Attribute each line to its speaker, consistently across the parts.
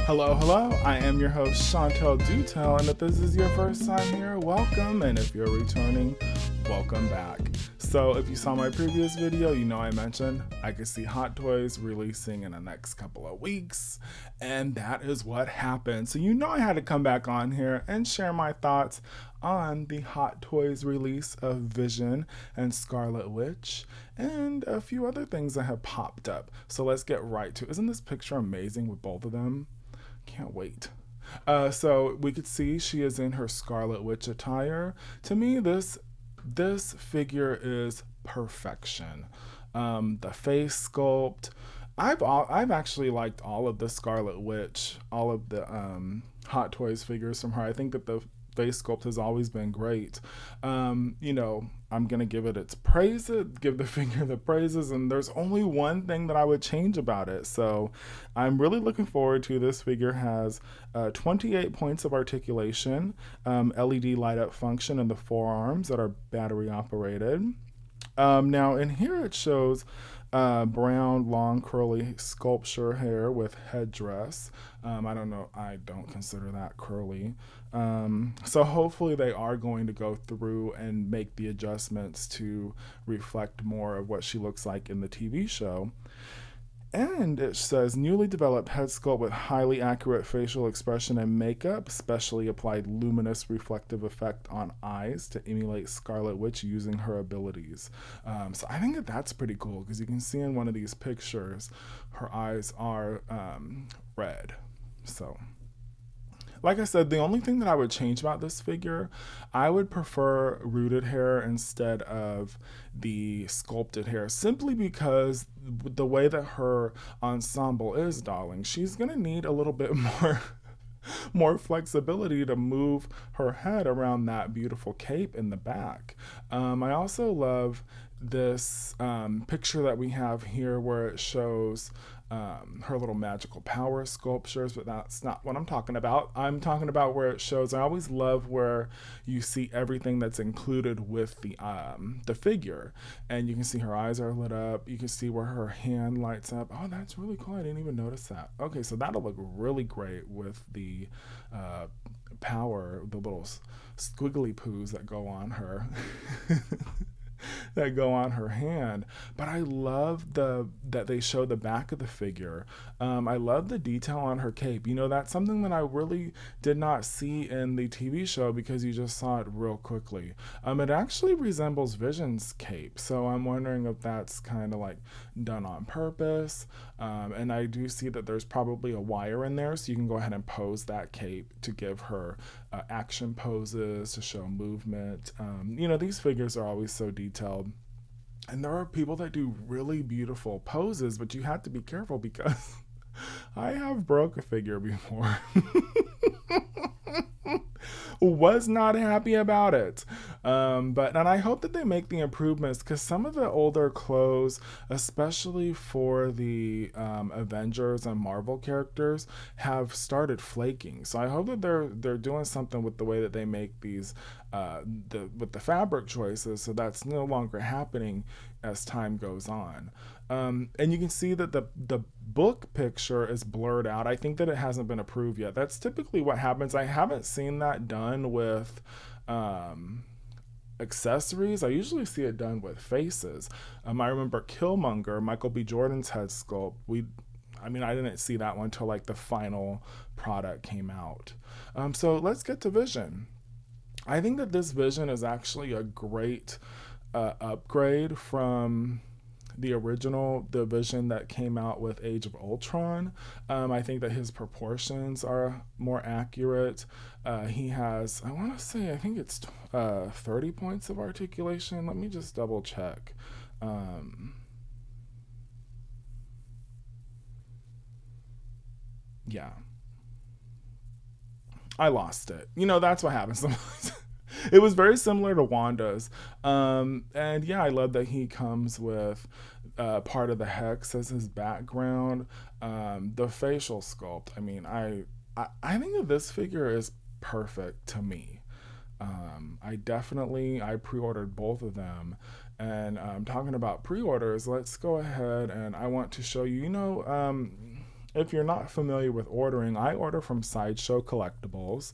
Speaker 1: Hello. I am your host, Chantel Dutel, and if this is your first time here, welcome, and if you're returning, welcome back. So if you saw my previous video, you know I mentioned I could see Hot Toys releasing in the next couple of weeks, and that is what happened. So you know I had to come back on here and share my thoughts on the Hot Toys release of Vision and Scarlet Witch, and a few other things that have popped up. So let's get right to it. Isn't this picture amazing with both of them? Can't wait. So we could see she is in her Scarlet Witch attire. To me, this figure is perfection. The face sculpt. I've actually liked all of the Scarlet Witch, all of the Hot Toys figures from her. I think that the face sculpt has always been great. I'm gonna give it its praises, give the figure the praises, and there's only one thing that I would change about it. So I'm really looking forward to this figure. Has 28 points of articulation, LED light up function in the forearms that are battery operated. Now in here it shows brown, long, curly sculpture hair with headdress. I don't know. I don't consider that curly. So hopefully they are going to go through and make the adjustments to reflect more of what she looks like in the TV show. And it says newly developed head sculpt with highly accurate facial expression and makeup, specially applied luminous reflective effect on eyes to emulate Scarlet Witch using her abilities. So I think that that's pretty cool because you can see in one of these pictures, her eyes are red. So, like I said, the only thing that I would change about this figure, I would prefer rooted hair instead of the sculpted hair, simply because the way that her ensemble is, darling, she's gonna need a little bit more flexibility to move her head around that beautiful cape in the back. I also love this picture that we have here where it shows her little magical power sculptures, but that's not what I'm talking about. I'm talking about where it shows, I always love where you see everything that's included with the figure, and you can see her eyes are lit up, you can see where her hand lights up. Oh, that's really cool. I didn't even notice that. Okay, so that'll look really great with the power, the little squiggly poos that go on her. That go on her hand. But I love that they show the back of the figure. I love the detail on her cape. That's something that I really did not see in the TV show because you just saw it real quickly. It actually resembles Vision's cape, so I'm wondering if that's kind of like done on purpose. And I do see that there's probably a wire in there, so you can go ahead and pose that cape to give her action poses to show movement. These figures are always so detailed. And there are people that do really beautiful poses, but you have to be careful because I have broke a figure before. Was not happy about it. And I hope that they make the improvements because some of the older clothes, especially for the Avengers and Marvel characters, have started flaking. So I hope that they're doing something with the way that they make these with the fabric choices, so that's no longer happening as time goes on. And you can see that the book picture is blurred out. I think that it hasn't been approved yet. That's typically what happens. I haven't seen that done with accessories. I usually see it done with faces. I remember Killmonger, Michael B. Jordan's head sculpt. I didn't see that one until like the final product came out. So let's get to Vision. I think that this Vision is actually a great upgrade from the Vision that came out with Age of Ultron. I think that his proportions are more accurate. He has, I think it's 30 points of articulation. Let me just double check. Yeah. I lost it. That's what happens sometimes. It was very similar to Wanda's. And yeah, I love that he comes with part of the hex as his background. The facial sculpt. I think that this figure is perfect to me. I pre-ordered both of them. And talking about pre-orders, let's go ahead and I want to show you, if you're not familiar with ordering, I order from Sideshow Collectibles.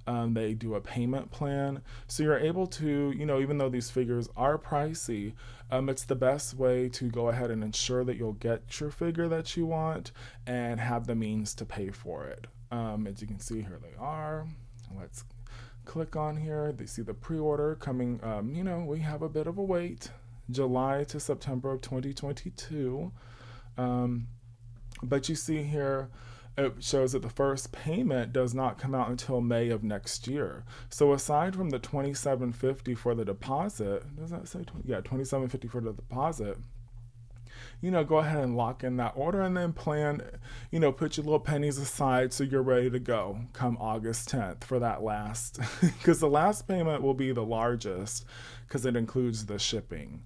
Speaker 1: They do a payment plan. So you're able to, even though these figures are pricey, it's the best way to go ahead and ensure that you'll get your figure that you want and have the means to pay for it. As you can see, here they are. Let's click on here. They see the pre-order coming. We have a bit of a wait, July to September of 2022. But you see here, it shows that the first payment does not come out until May of next year. So aside from the $27.50 for the deposit, does that say? Yeah, $27.50 for the deposit. Go ahead and lock in that order and then plan, put your little pennies aside so you're ready to go come August 10th for that last, because the last payment will be the largest because it includes the shipping.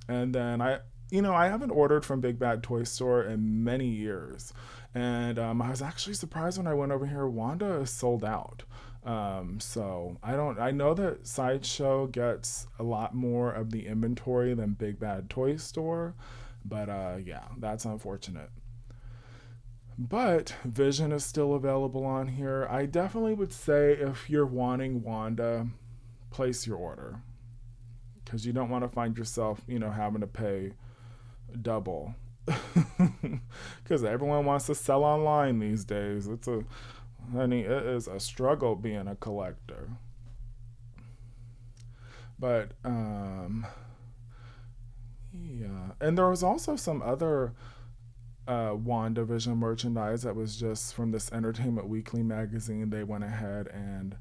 Speaker 1: And then I haven't ordered from Big Bad Toy Store in many years. And I was actually surprised when I went over here. Wanda is sold out. So I know that Sideshow gets a lot more of the inventory than Big Bad Toy Store. But yeah, that's unfortunate. But Vision is still available on here. I definitely would say if you're wanting Wanda, place your order. Because you don't want to find yourself, having to pay double. Because everyone wants to sell online these days. It is a struggle being a collector. But yeah, and there was also some other WandaVision merchandise that was just from this Entertainment Weekly magazine. They went ahead and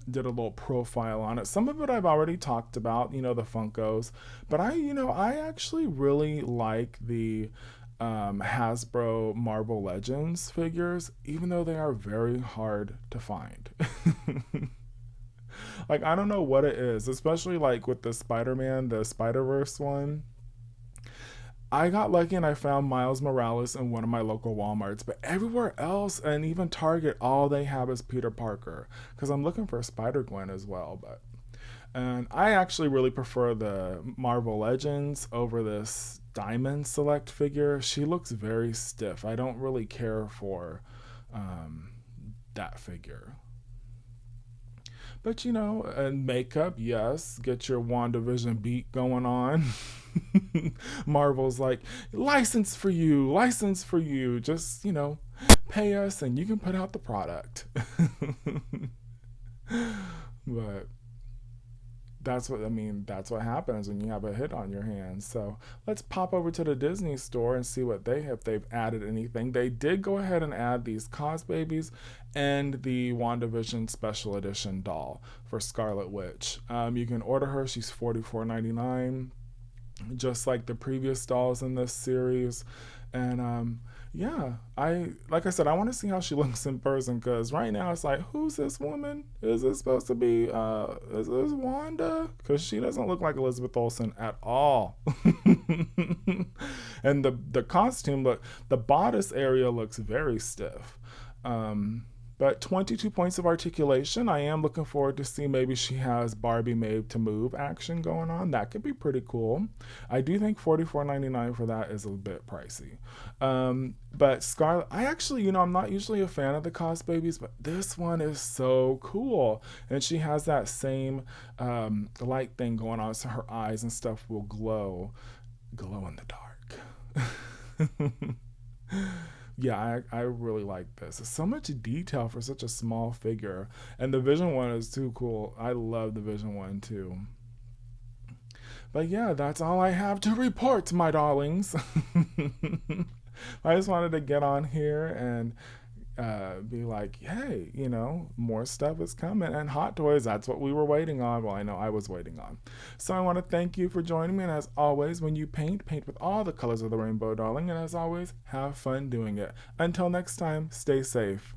Speaker 1: did a little profile on it. Some of it I've already talked about, the Funkos, but I actually really like the Hasbro Marvel Legends figures, even though they are very hard to find. Like, I don't know what it is, especially like with the Spider-Man, the Spider-Verse one. I got lucky and I found Miles Morales in one of my local Walmarts, but everywhere else, and even Target, all they have is Peter Parker. Because I'm looking for Spider-Gwen as well, and I actually really prefer the Marvel Legends over this Diamond Select figure. She looks very stiff. I don't really care for that figure. But and makeup, yes, get your WandaVision beat going on. Marvel's like, license for you. Just, pay us and you can put out the product. But that's what happens when you have a hit on your hands. So let's pop over to the Disney store and see what if they've added anything. They did go ahead and add these Cos Babies and the WandaVision Special Edition doll for Scarlet Witch. You can order her. She's $44.99, just like the previous dolls in this series. And yeah, like I said, I want to see how she looks in person, because right now it's like, who's this woman? Is this supposed to be is this Wanda? Because she doesn't look like Elizabeth Olsen at all. And the costume, the bodice area looks very stiff. But 22 points of articulation. I am looking forward to see maybe she has Barbie made to move action going on. That could be pretty cool. I do think $44.99 for that is a bit pricey. But Scarlet, I actually, I'm not usually a fan of the Cos Babies, but this one is so cool. And she has that same light thing going on, so her eyes and stuff will glow in the dark. Yeah, I really like this. It's so much detail for such a small figure. And the Vision one is too cool. I love the Vision one too. But yeah, that's all I have to report, my darlings. I just wanted to get on here and be like, hey, more stuff is coming. And Hot Toys, that's what we were waiting on. Well, I know I was waiting on. So I want to thank you for joining me. And as always, when you paint with all the colors of the rainbow, darling. And as always, have fun doing it. Until next time, stay safe.